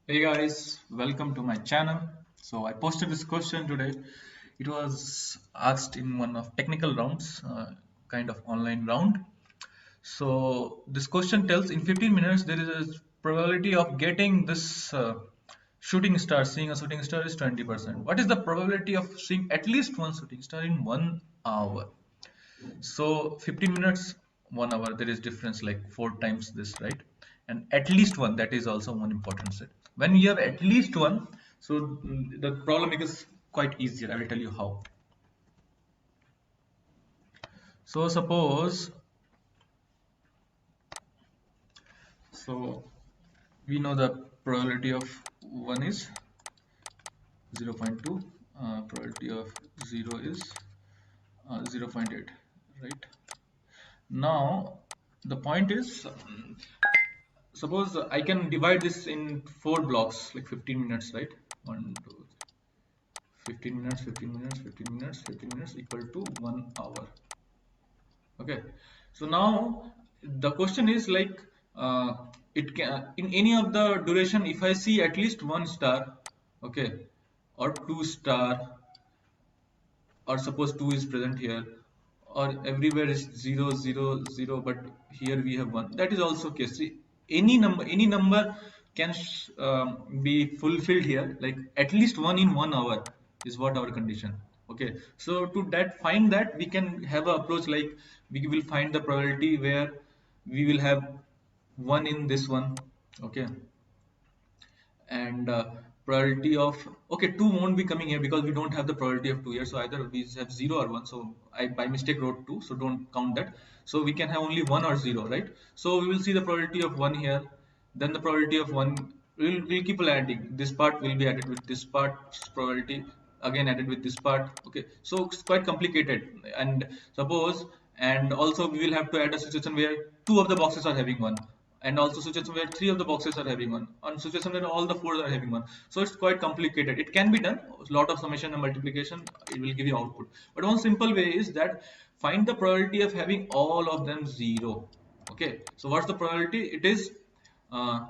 Hey guys, welcome to my channel. So I posted this question today. It was asked in one of technical rounds, kind of online round. So this question tells in 15 minutes there is a probability of getting this shooting star. Seeing a shooting star is 20%. What is the probability of seeing at least one shooting star in 1 hour? So 15 minutes, 1 hour, there is difference like 4 times this, right? And at least one, that is also one important set. When you have at least one, so the problem is quite easier. I will tell you how. So suppose, so we know the probability of 1 is 0.2, probability of 0 is 0.8, right? Now the point is, suppose I can divide this in 4 blocks, like 15 minutes, right? 1, 2, 15 minutes, 15 minutes, 15 minutes, 15 minutes equal to 1 hour. Okay. So now the question is like, it can in any of the duration, if I see at least one star, okay, or two star, or suppose 2 is present here, or everywhere is 0 0 0, but here we have 1, that is also case. See, any number can be fulfilled here, like at least one in 1 hour is what our condition. Okay, so to that, find that, we can have an approach like we will find the probability where we will have one in this one. Okay, and probability of, okay, 2 won't be coming here because we don't have the probability of 2 here, so either we have 0 or 1, so I by mistake wrote 2, so don't count that. So we can have only 1 or 0, right? So we will see the probability of 1 here, then the probability of 1, we'll keep adding, this part will be added with this part's probability, again added with this part. Okay, so it's quite complicated. And suppose, and also we will have to add a situation where 2 of the boxes are having 1, and also situation where 3 of the boxes are having 1, and situation where all the 4 are having 1. So it's quite complicated. It can be done, a lot of summation and multiplication, it will give you output. But one simple way is that find the probability of having all of them 0. Okay, so what's the probability? It is uh,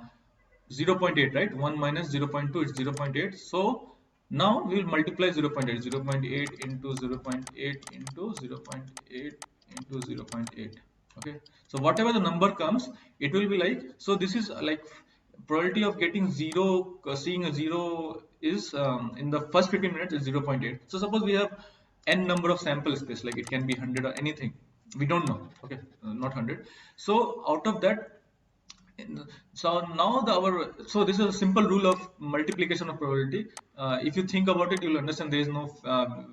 0.8, right? 1 minus 0.2 is 0.8. So now we will multiply 0.8, 0.8 into 0.8 into 0.8 into 0.8. Okay, so whatever the number comes, it will be like, so this is like probability of getting 0, seeing a 0 is in the first 15 minutes is 0.8. So suppose we have n number of sample space, like it can be 100 or anything, we don't know. Okay, not 100. So out of that, so now so this is a simple rule of multiplication of probability. If you think about it, you'll understand there is no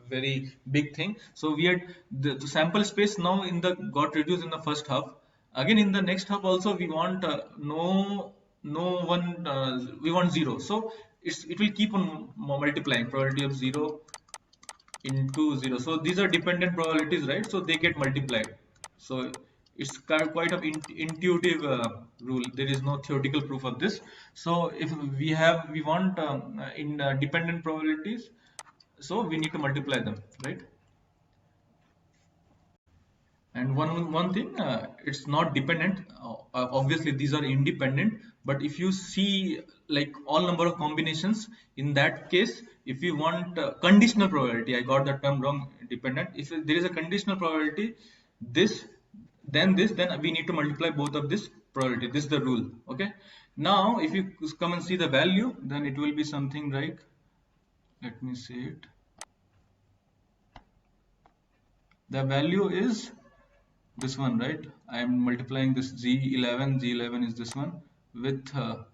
very big thing. So we had the sample space now in the got reduced in the first half. Again in the next half also we want no one, we want 0. So it will keep on multiplying, probability of 0 into 0. So these are dependent probabilities, right? So they get multiplied. So it's quite of intuitive rule. There is no theoretical proof of this. So if we want in dependent probabilities, so we need to multiply them, right? And one thing, it's not dependent. Obviously, these are independent. But if you see like all number of combinations, in that case, if you want conditional probability, I got the term wrong. Dependent. If there is a conditional probability, this, then this, then we need to multiply both of this probability. This is the rule. Okay. Now, if you come and see the value, then it will be something like. Let me see it. The value is this one, right? I am multiplying this g11 is this one with to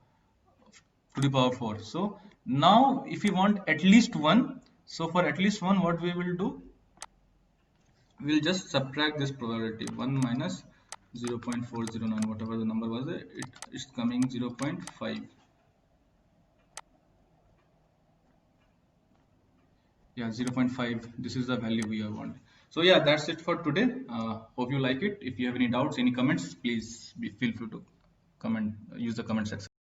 the power 4. So now if you want at least one, so for at least one, what we will do, we'll just subtract this probability, 1 minus 0.409, whatever the number was, it is coming 0.5. Yeah, 0.5, this is the value we want. So yeah, that's it for today. Hope you like it. If you have any doubts, any comments, please feel free to comment, use the comment section.